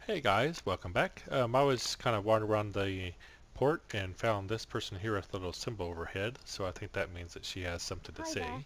Hey guys, welcome back. I was kind of wandering around the port and found this person here with a little symbol over her head, so I think that means that she has something to Hi there. say.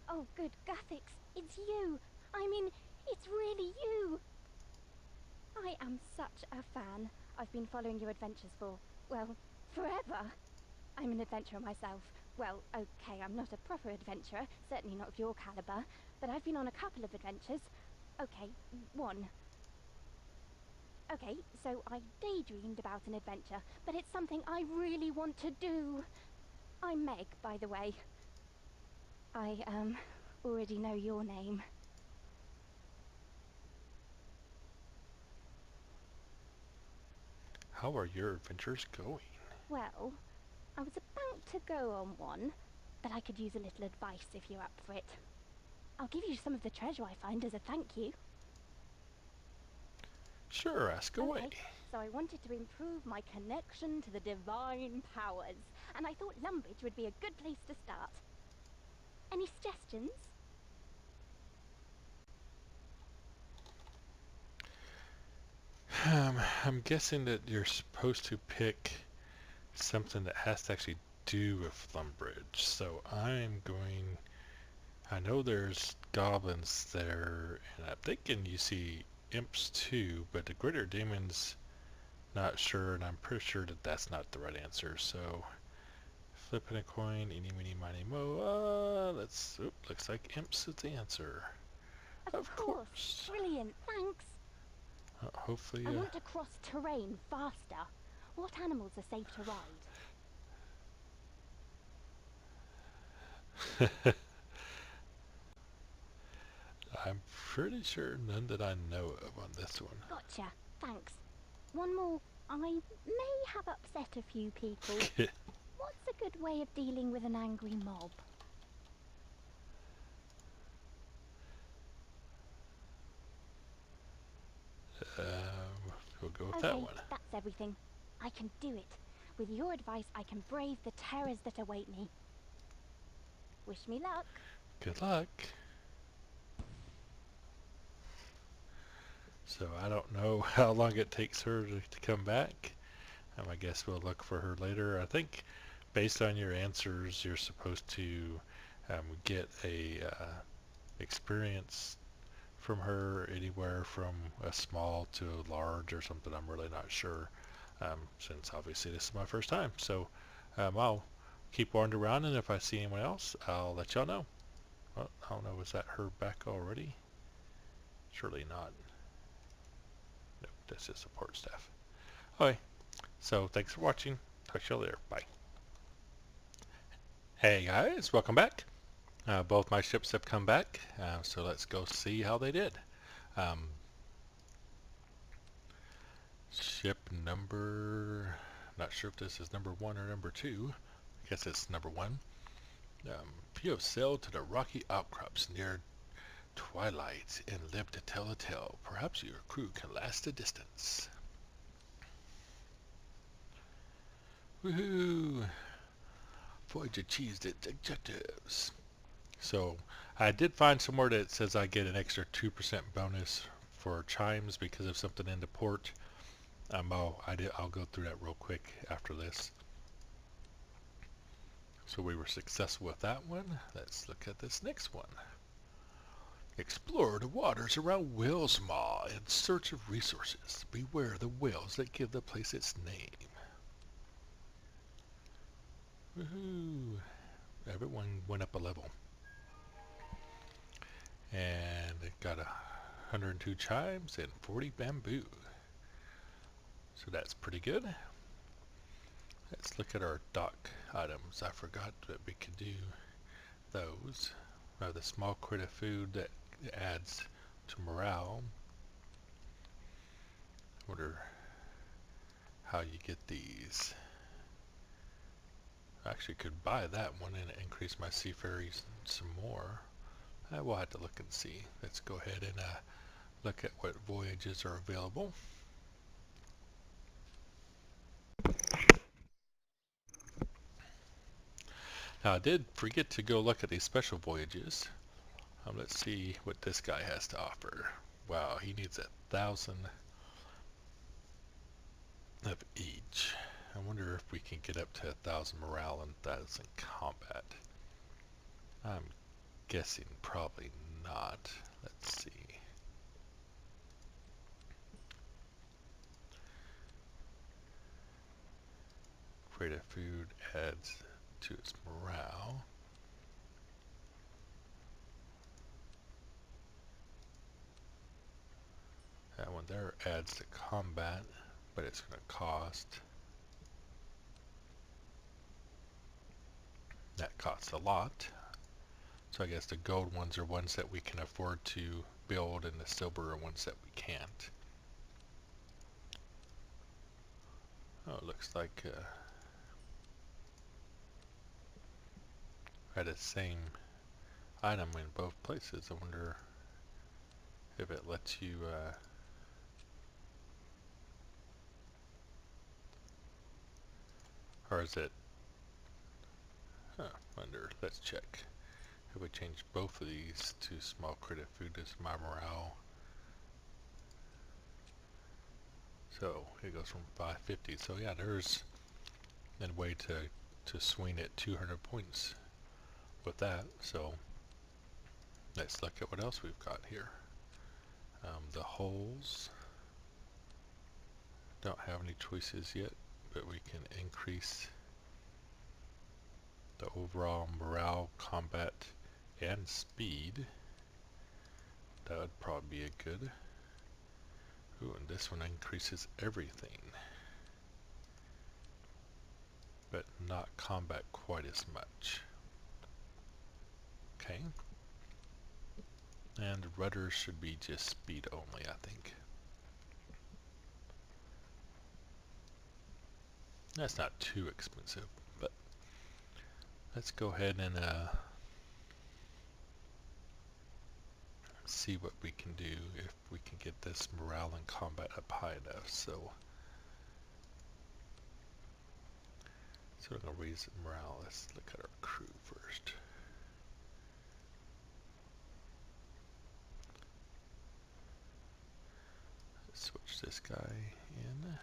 Oh, good Guthix, it's you. I mean, it's really you. I am such a fan. I've been following your adventures for, well, forever. I'm an adventurer myself. Well, okay, I'm not a proper adventurer, certainly not of your caliber, but I've been on a couple of adventures. Okay, one. Okay, so I daydreamed about an adventure, but it's something I really want to do. I'm Meg, by the way. I, already know your name. How are your adventures going? Well, I was about to go on one, but I could use a little advice if you're up for it. I'll give you some of the treasure I find as a thank you. Sure, ask away. Okay, so I wanted to improve my connection to the divine powers, and I thought Lumbridge would be a good place to start. Any suggestions? I'm guessing that you're supposed to pick something that has to actually do with Lumbridge, so I know there's goblins there, and I'm thinking you see imps too, but the greater demons, not sure, and I'm pretty sure that that's not the right answer, so flipping a coin, eeny, meeny, miny, mo. Looks like imps is the answer. Of Of course. course. Brilliant, thanks. Hopefully, I want to cross terrain faster. What animals are safe to ride? I'm pretty sure none that I know of on this one. Gotcha, thanks. One more. I may have upset a few people. What's a good way of dealing with an angry mob? We'll go with that Okay, one. that's everything. I can do it. With your advice, I can brave the terrors that await me. Wish me luck. Good luck. So I don't know how long it takes her to come back. I guess we'll look for her later. I think based on your answers, you're supposed to get a experience from her anywhere from a small to a large or something. I'm really not sure, since obviously this is my first time. So I'll keep wandering around, and if I see anyone else, I'll let y'all know. Well, I don't know, was that her back already? Surely not. Nope, that's just support staff. Okay, so thanks for watching. Talk to y'all later. Bye. Hey guys, welcome back. Both my ships have come back, so let's go see how they did. Um, Ship number, not sure if this is number 1 or number 2. I guess it's number 1. You have sailed to the rocky outcrops near twilight and lived to tell a tale. Perhaps your crew can last the distance. Woohoo! Voyage achieved its objectives. So I did find somewhere that says I get an extra 2% bonus for chimes because of something in the port. I'll go through that real quick after this. So we were successful with that one. Let's look at this next one. Explore the waters around Whale's Maw in search of resources. Beware the whales that give the place its name. Woohoo! Everyone went up a level. And it got 102 chimes and 40 bamboo. So that's pretty good. Let's look at our dock items. I forgot that we could do those. The small crate of food that adds to morale. Wonder how you get these. I actually could buy that one and increase my seafarers some more. We'll have to look and see. Let's go ahead and look at what voyages are available. Now I did forget to go look at these special voyages. Let's see what this guy has to offer. Wow, he needs 1,000 of each. I wonder if we can get up to 1,000 morale and 1,000 combat. I'm guessing probably not. Let's see. Creative food adds to its morale. That one there adds to combat, but it's going to cost. That costs a lot. So I guess the gold ones are ones that we can afford to build, and the silver are ones that we can't. Oh, it looks like I had the same item in both places. I wonder if it lets you or is it wonder, let's check. If we change both of these to small credit food, is my morale. So it goes from 550. So yeah, there's a way to swing it 200 points with that. So let's look at what else we've got here. The holes don't have any choices yet, but we can increase the overall morale, combat, and speed. That would probably be a good. Ooh, and this one increases everything, but not combat quite as much. Okay. And rudder should be just speed only, I think. That's not too expensive, but let's go ahead and see what we can do if we can get this morale and combat up high enough. So we're going to raise the morale. Let's look at our crew first. Let's switch this guy in.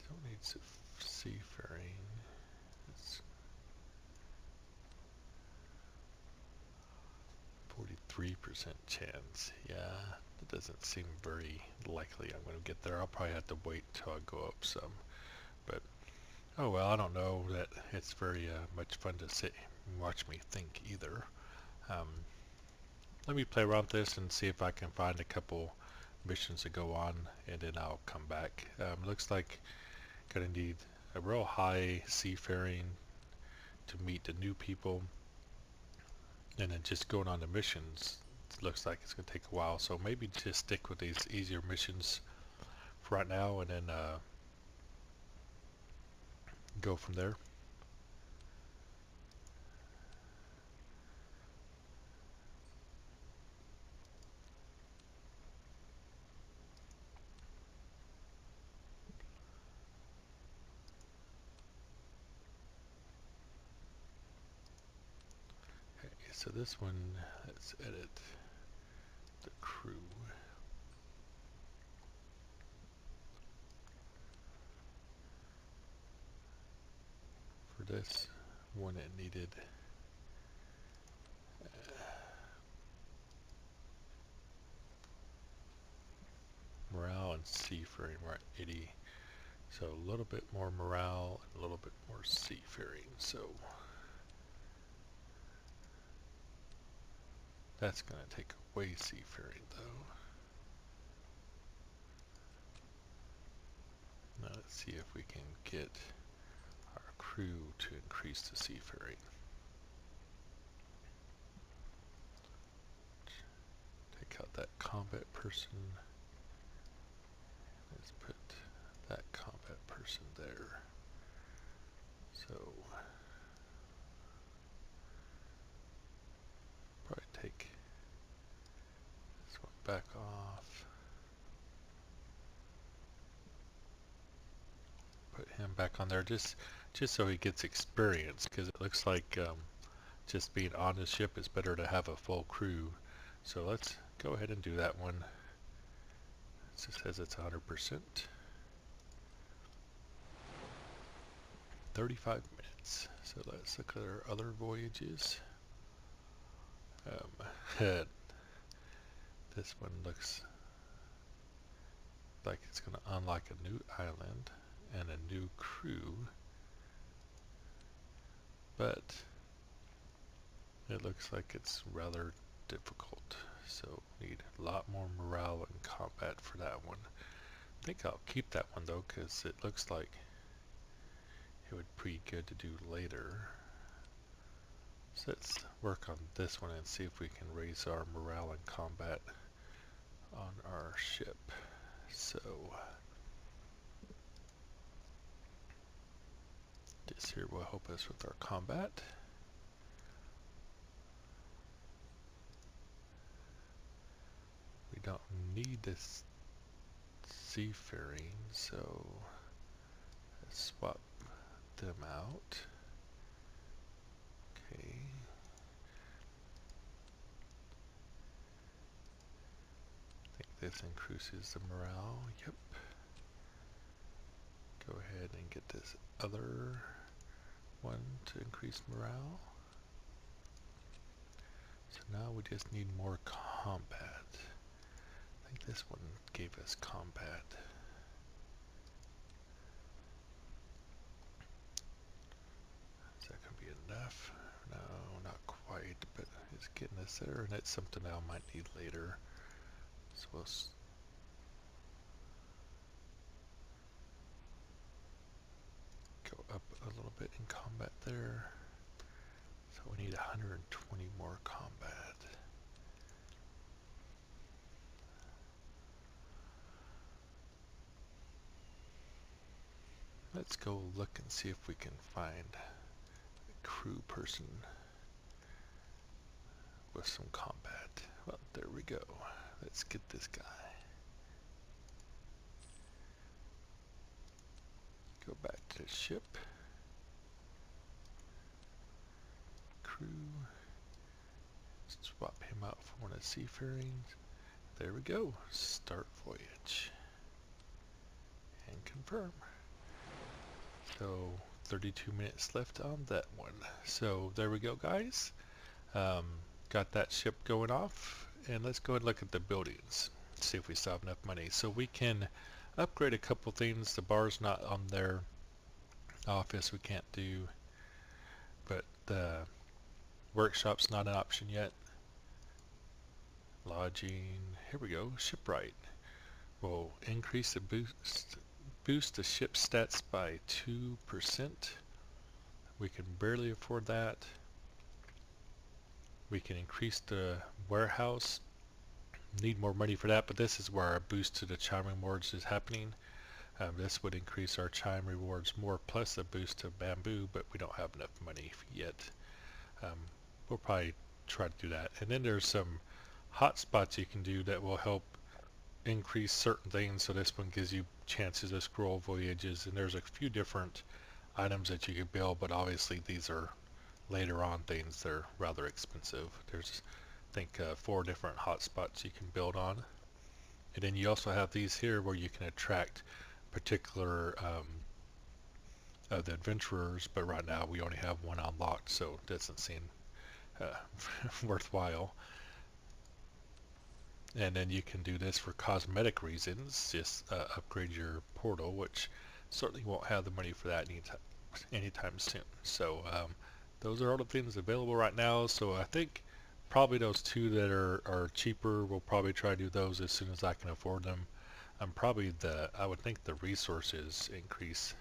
Don't need seafaring. It's 43% chance. Yeah, it doesn't seem very likely I'm going to get there. I'll probably have to wait till I go up some. But, oh well, I don't know that it's very much fun to sit and watch me think either. Let me play around with this and see if I can find a couple missions to go on, and then I'll come back. Looks like gonna need a real high seafaring to meet the new people, and then just going on the missions looks like it's gonna take a while. So maybe just stick with these easier missions for right now, and then go from there. Okay, so this one, let's edit the crew. For this one, it needed morale and seafaring. We're at 80. So a little bit more morale and a little bit more seafaring. So that's going to take away seafaring though. Now let's see if we can get our crew to increase the seafaring. Take out that combat person. Let's put that combat person there. So probably take back off. Put him back on there just so he gets experience, because it looks like just being on the ship is better to have a full crew. So let's go ahead and do that one. It just says it's 100%. 35 minutes. So let's look at our other voyages. This one looks like it's going to unlock a new island and a new crew, but it looks like it's rather difficult, so need a lot more morale and combat for that one. I think I'll keep that one though, because it looks like it would be good to do later. So let's work on this one and see if we can raise our morale and combat on our ship. So this here will help us with our combat. We don't need this seafaring, so let's swap them out. Okay. I think this increases the morale. Yep. Go ahead and get this other one to increase morale. So now we just need more combat. I think this one gave us combat. Is that going to be enough? No, not quite, but it's getting us there, and it's something I might need later. So we'll go up a little bit in combat there. So we need 120 more combat. Let's go look and see if we can find a crew person with some combat. Well, there we go. Let's get this guy. Go back to the ship. Crew. Swap him out for one of the seafarings. There we go. Start voyage. And confirm. So 32 minutes left on that one. So there we go, guys. Got that ship going off, and let's go and look at the buildings, see if we still have enough money. So we can upgrade a couple things. The bar's not on their office, we can't do, but the workshop's not an option yet. Lodging, here we go. Shipwright will increase the boost the ship stats by 2%. We can barely afford that. We can increase the warehouse. Need more money for that, but this is where our boost to the chime rewards is happening. This would increase our chime rewards more, plus a boost to bamboo, but we don't have enough money yet. We'll probably try to do that. And then there's some hotspots you can do that will help increase certain things. So this one gives you chances of scroll voyages, and there's a few different items that you can build, but obviously these are later on things. They're rather expensive. There's, I think, 4 different hotspots you can build on. And then you also have these here where you can attract particular of the adventurers, but right now we only have one unlocked, so it doesn't seem worthwhile. And then you can do this for cosmetic reasons, just upgrade your portal, which certainly won't have the money for that anytime soon. So those are all the things available right now. So I think probably those 2 that are cheaper, we'll probably try to do those as soon as I can afford them. Probably I would think the resources increase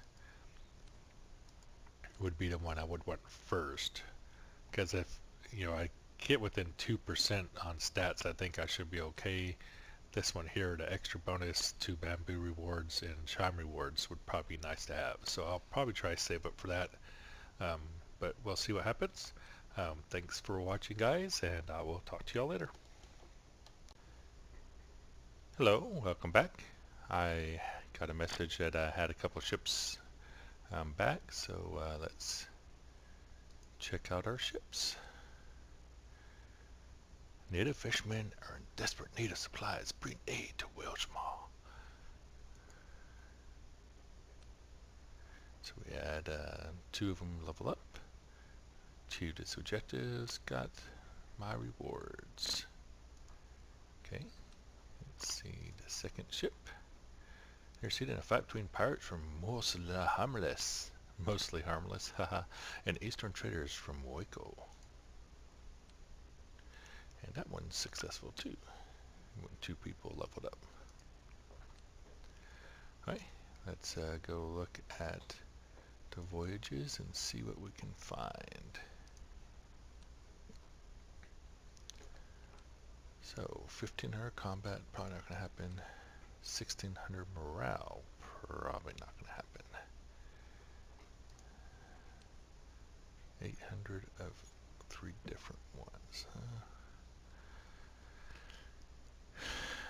would be the one I would want first, because if I get within 2% on stats, I think I should be okay. This one here, the extra bonus to bamboo rewards and chime rewards, would probably be nice to have, so I'll probably try to save up for that, but we'll see what happens. Thanks for watching, guys, and I will talk to y'all later. Hello, welcome back. I got a message that I had a couple ships back, so let's check out our ships. Native fishermen are in desperate need of supplies. Bring aid to Welshmall. So we had two of them level up. Achieved its objectives. Got my rewards. Okay, let's see the second ship. They're seen in a fight between pirates from mostly harmless, haha, and eastern traders from Waco. And that one's successful too, when two people leveled up. Alright, let's go look at the voyages and see what we can find. So, 1500 combat, probably not going to happen. 1600 morale, probably not going to happen. 800 of 3 different ones.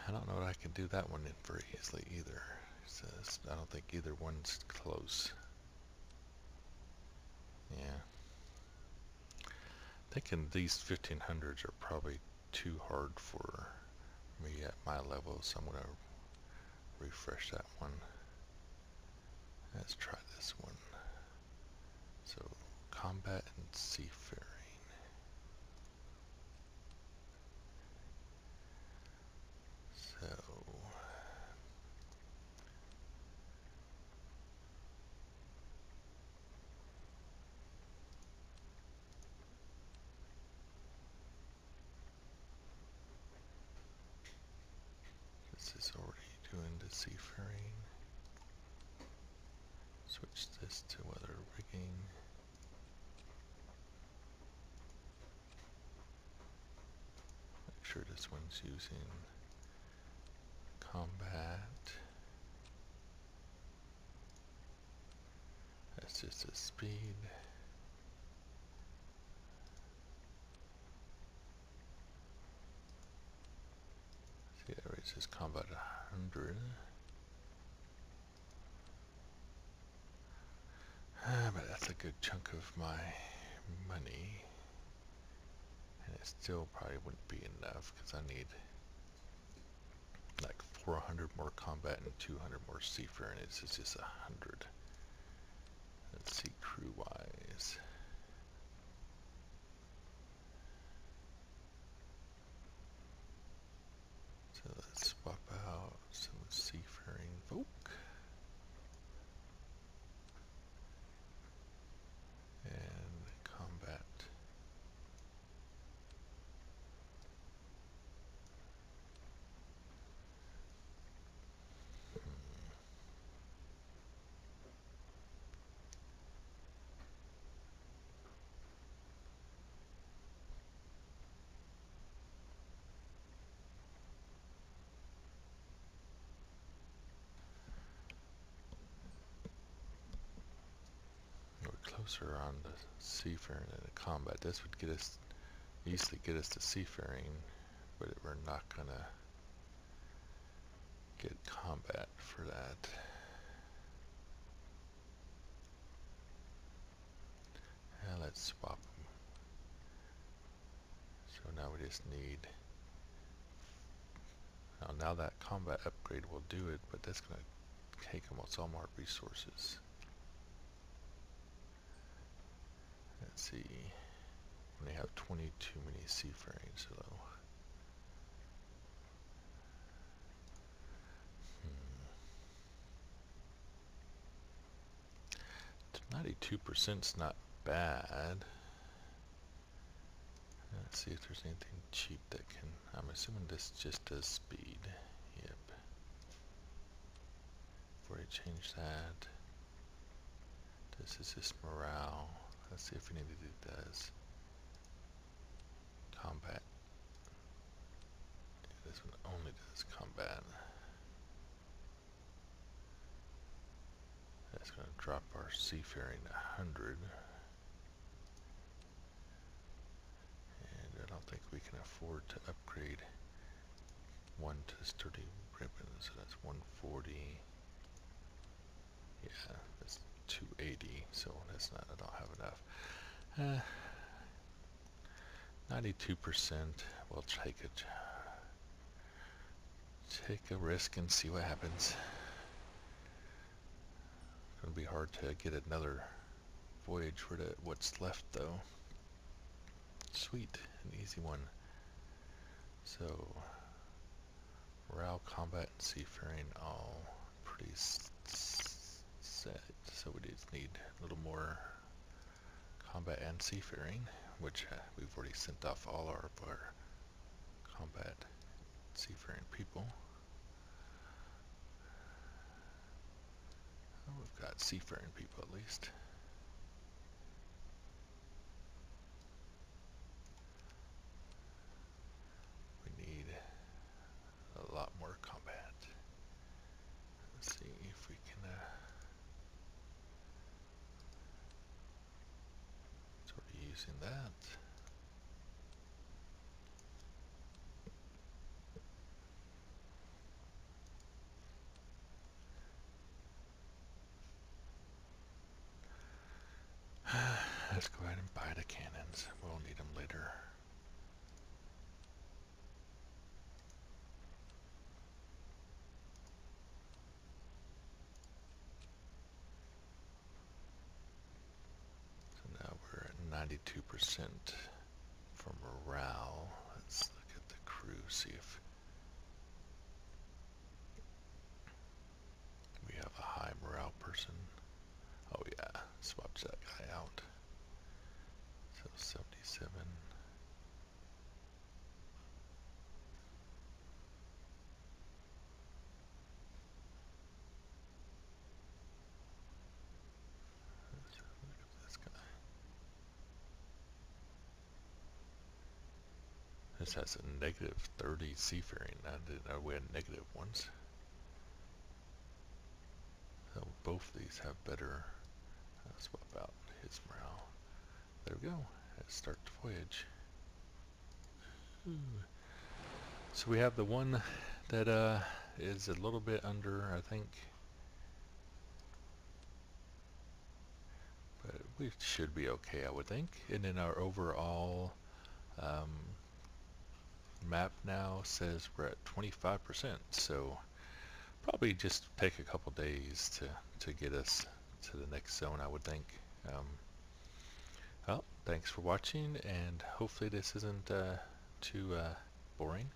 I don't know that I can do that one in very easily either. Says I don't think either one's close. Yeah. Thinking these 1500s are probably too hard for me at my level, so I'm going to refresh that one. Let's try this one. So, combat and seafaring. So, this is already doing the seafaring. Switch this to weather rigging. Make sure this one's using combat. That's just a speed. See, that rates his combat 100. But that's a good chunk of my money. And it still probably wouldn't be enough because I need like 400 more combat and 200 more seafaring. It's just 100. Let's see crew wise. So let's swap out some seafaring folk. And combat. We're closer on the seafaring than the combat. This would get us easily get us to seafaring, but we're not gonna get combat for that. And let's swap them. So now we just need. Now that combat upgrade will do it, but that's gonna take almost all my resources. Let's see. They have 22 mini seafaring, so 92% is not bad. Let's see if there's anything cheap that can. I'm assuming this just does speed. Yep. Before I change that, this is just morale. Let's see if anything does combat. This one only does combat. That's going to drop our seafaring to 100. And I don't think we can afford to upgrade one to sturdy So that's 140. Yeah, that's 280. So that's not. I don't have enough. 92%. We'll take it. Take a risk and see what happens. It's gonna be hard to get another voyage for what's left though. Sweet, an easy one. So morale, combat, and seafaring all pretty set. So we just need a little more combat and seafaring, which we've already sent off all of our combat seafaring people. Oh, we've got seafaring people at least. We need a lot more combat. Let's see if we can sort of using that. Let's go ahead and buy the cannons. We'll need them later. So now we're at 92% for morale. Let's look at the crew, see if we have a high morale person. Oh yeah, swapped that guy out. So 77. Let's look at this guy. This has a negative 30 seafaring. I didn't know we had negative ones. So both of these have better. Swap out his morale. There we go. Let's start the voyage. Ooh. So we have the one that is a little bit under, I think. But we should be okay, I would think. And then our overall map now says we're at 25%. So probably just take a couple days to get us to the next zone, I would think. Well, thanks for watching, and hopefully this isn't too boring.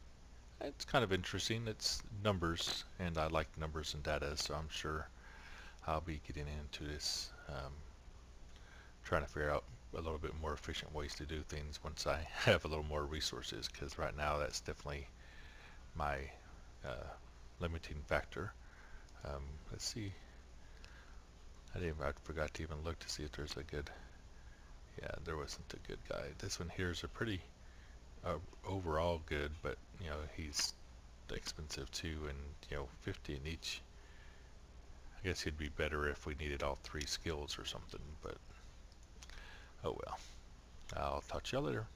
It's kind of interesting. It's numbers, and I like numbers and data, so I'm sure I'll be getting into this, trying to figure out a little bit more efficient ways to do things once I have a little more resources, because right now that's definitely my limiting factor. Let's see. I forgot to even look to see if there's a good. Yeah, there wasn't a good guy. This one here is a pretty overall good, but you know he's expensive too, and you know 50 in each. I guess he'd be better if we needed all 3 skills or something, but oh well. I'll talk to y'all later.